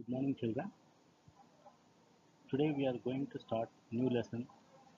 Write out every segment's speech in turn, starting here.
Good morning, children. Today we are going to start new lesson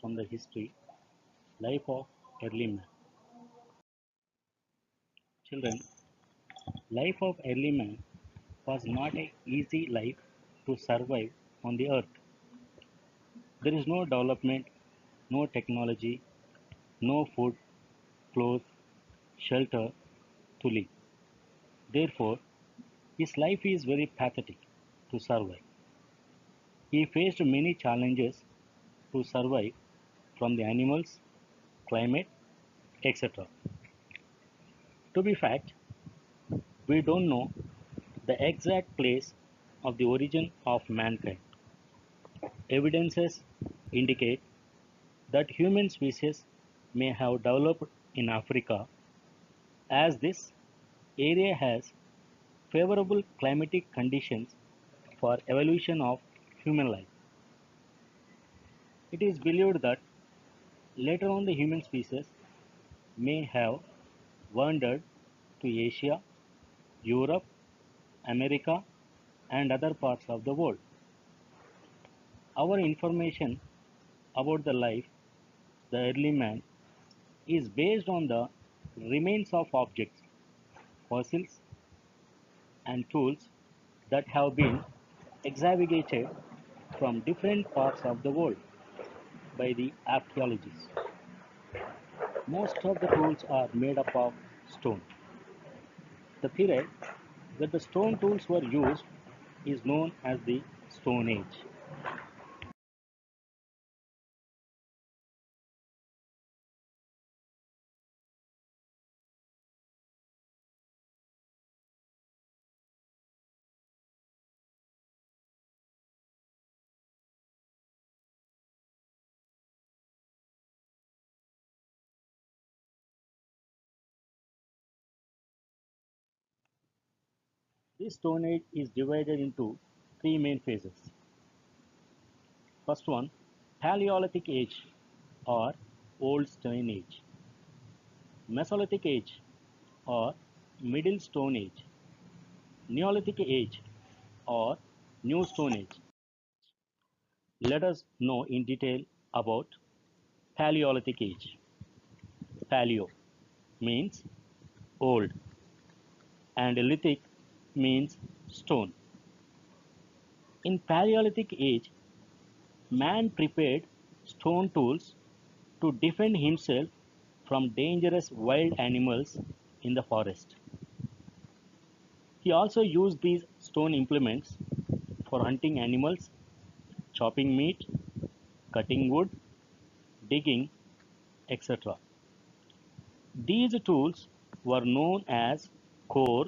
from the history life of early man. Children, life of early man was not a easy life to survive on the earth. There is no development, no technology, no food, clothes, shelter to live. Therefore, his life is very pathetic to survive. He faced many challenges to survive from the animals, climate, etc. To be fact, we don't know the exact place of the origin of mankind. Evidences indicate that human species may have developed in Africa, as this area has favorable climatic conditions for evolution of human life. It is believed that later on the human species may have wandered to Asia, Europe, America, and other parts of the world. Our information about the life the early man is based on the remains of objects, fossils, and tools that have been excavated from different parts of the world by the archaeologists. Most of the tools are made up of stone. The period that the stone tools were used is known as the Stone Age. This Stone Age is divided into three main phases. First one, Paleolithic Age or Old Stone Age. Mesolithic Age or Middle Stone Age. Neolithic Age or New Stone Age. Let us know in detail about Paleolithic Age. Paleo means old and lithic means stone. In Paleolithic Age, man prepared stone tools to defend himself from dangerous wild animals in the forest. He also used these stone implements for hunting animals, chopping meat, cutting wood, digging, etc. These tools were known as core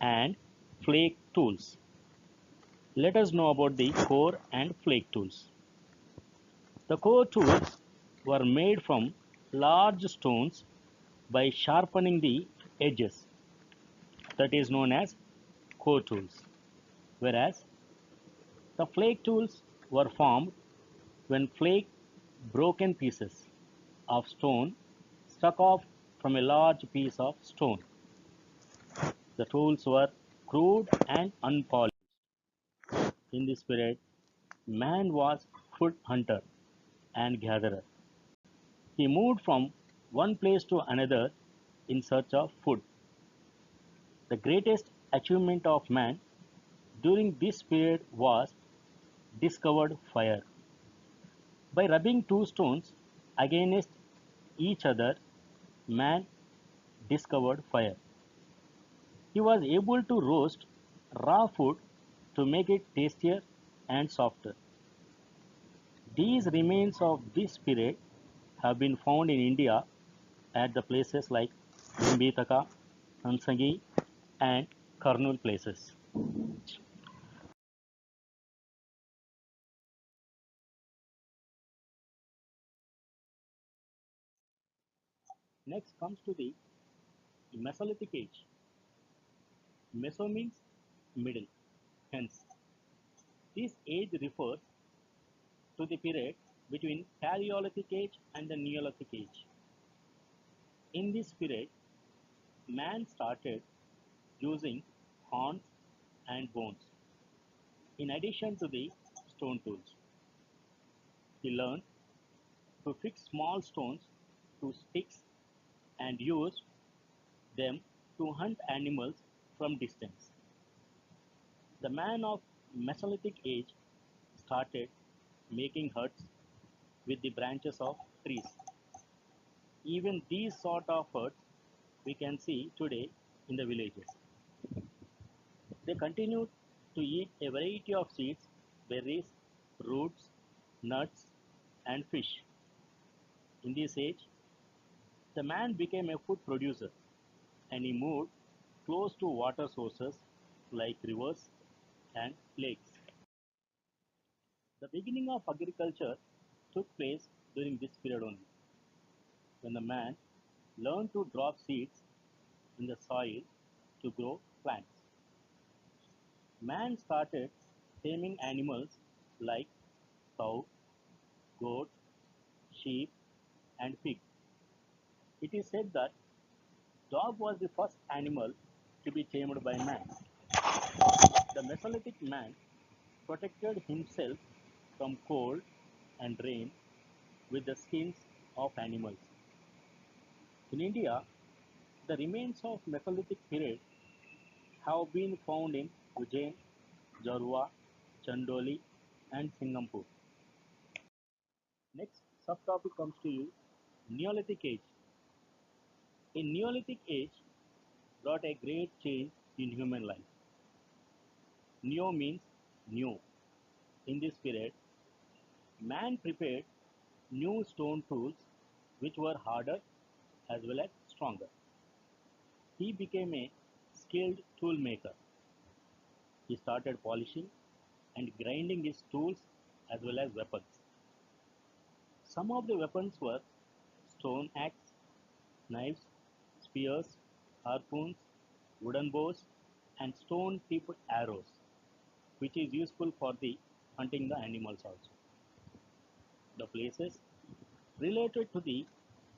and flake tools. Let us know about the core and flake tools. The core tools were made from large stones by sharpening the edges, that is known as core tools, whereas the flake tools were formed when flake broken pieces of stone struck off from a large piece of stone. The tools were crude and unpolished. In this period, man was food hunter and gatherer. He moved from one place to another in search of food. The greatest achievement of man during this period was discovered fire. By rubbing two stones against each other, man discovered fire. He was able to roast raw food to make it tastier and softer. These remains of this period have been found in India at the places like Nimbitaka, Hansangi, and Kurnool places. Next comes to the Mesolithic age. Meso means middle. Hence, this age refers to the period between Paleolithic age and the Neolithic age. In this period, man started using horns and bones. In addition to the stone tools, he learned to fix small stones to sticks and used them to hunt animals from distance. The man of Mesolithic age started making huts with the branches of trees. Even these sort of huts we can see today in the villages. They continued to eat a variety of seeds, berries, roots, nuts, and fish. In this age, the man became a food producer and he moved close to water sources like rivers and lakes. The beginning of agriculture took place during this period only, when the man learned to drop seeds in the soil to grow plants. Man started taming animals like cow, goat, sheep, and pig. It is said that dog was the first animal to be tamed by man. The Mesolithic man protected himself from cold and rain with the skins of animals. In India, the remains of Mesolithic period have been found in Ujjain, Jarwa, Chandoli, and Singampur. Next subtopic comes to you, Neolithic Age. In Neolithic Age brought a great change in human life. Neo means new. In this period, man prepared new stone tools which were harder as well as stronger. He became a skilled tool maker. He started polishing and grinding his tools as well as weapons. Some of the weapons were stone axe, knives, spears, harpoons, wooden bows, and stone tipped arrows, which is useful for the hunting the animals also. The places related to the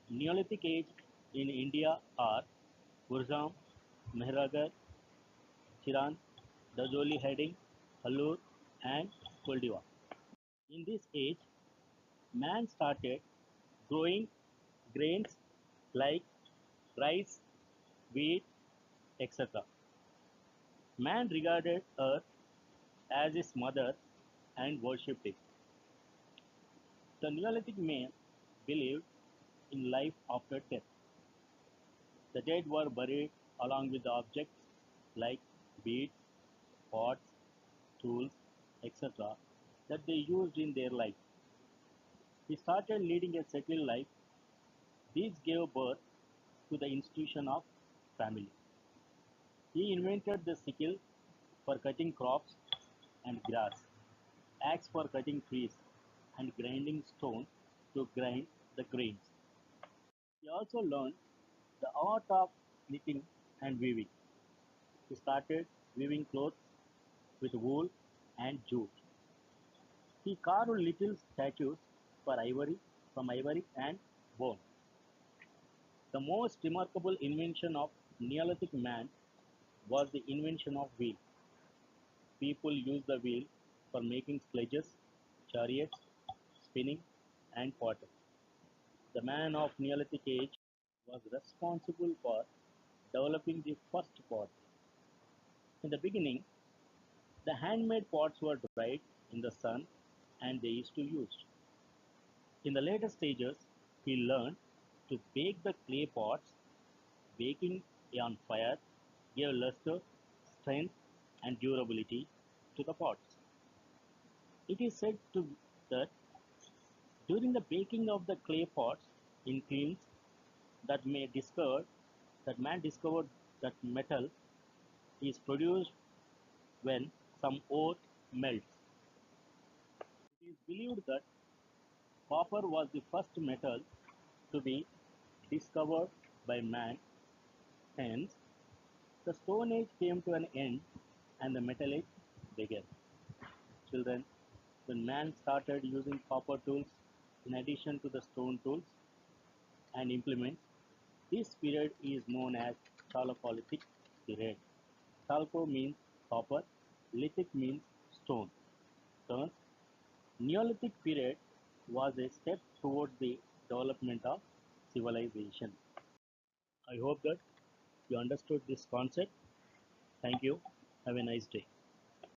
Neolithic age in India are Gurzam, Mehragarh, Chiran, Dajoli Heading, Hallur, and Koldiwa. In this age, man started growing grains like rice, wheat, etc. Man regarded earth as his mother and worshipped it. The Neolithic man believed in life after death. The dead were buried along with the objects like beads, pots, tools, etc. that they used in their life. He started leading a settled life. This gave birth to the institution of family. He invented the sickle for cutting crops and grass, axe for cutting trees, and grinding stone to grind the grains. He also learned the art of knitting and weaving. He started weaving clothes with wool and jute. He carved little statues for ivory from ivory and bone. The most remarkable invention of Neolithic man was the invention of wheel. People used the wheel for making sledges, chariots, spinning, and pottery. The man of Neolithic age was responsible for developing the first pot. In the beginning, the handmade pots were dried in the sun and they used to use. In the later stages, he learned to bake the clay pots. Baking on fire gave luster, strength, and durability to the pots. It is said to that during the baking of the clay pots in kilns that man discovered that metal is produced when some ore melts. It is believed that copper was the first metal to be discovered by man. Hence, the Stone Age came to an end and the Metal Age began. Children, when man started using copper tools in addition to the stone tools and implements, this period is known as Chalcolithic period. Chalco means copper, lithic means stone. Thus, Neolithic period was a step toward the development of civilization. I hope that you understood this concept. Thank you. Have a nice day.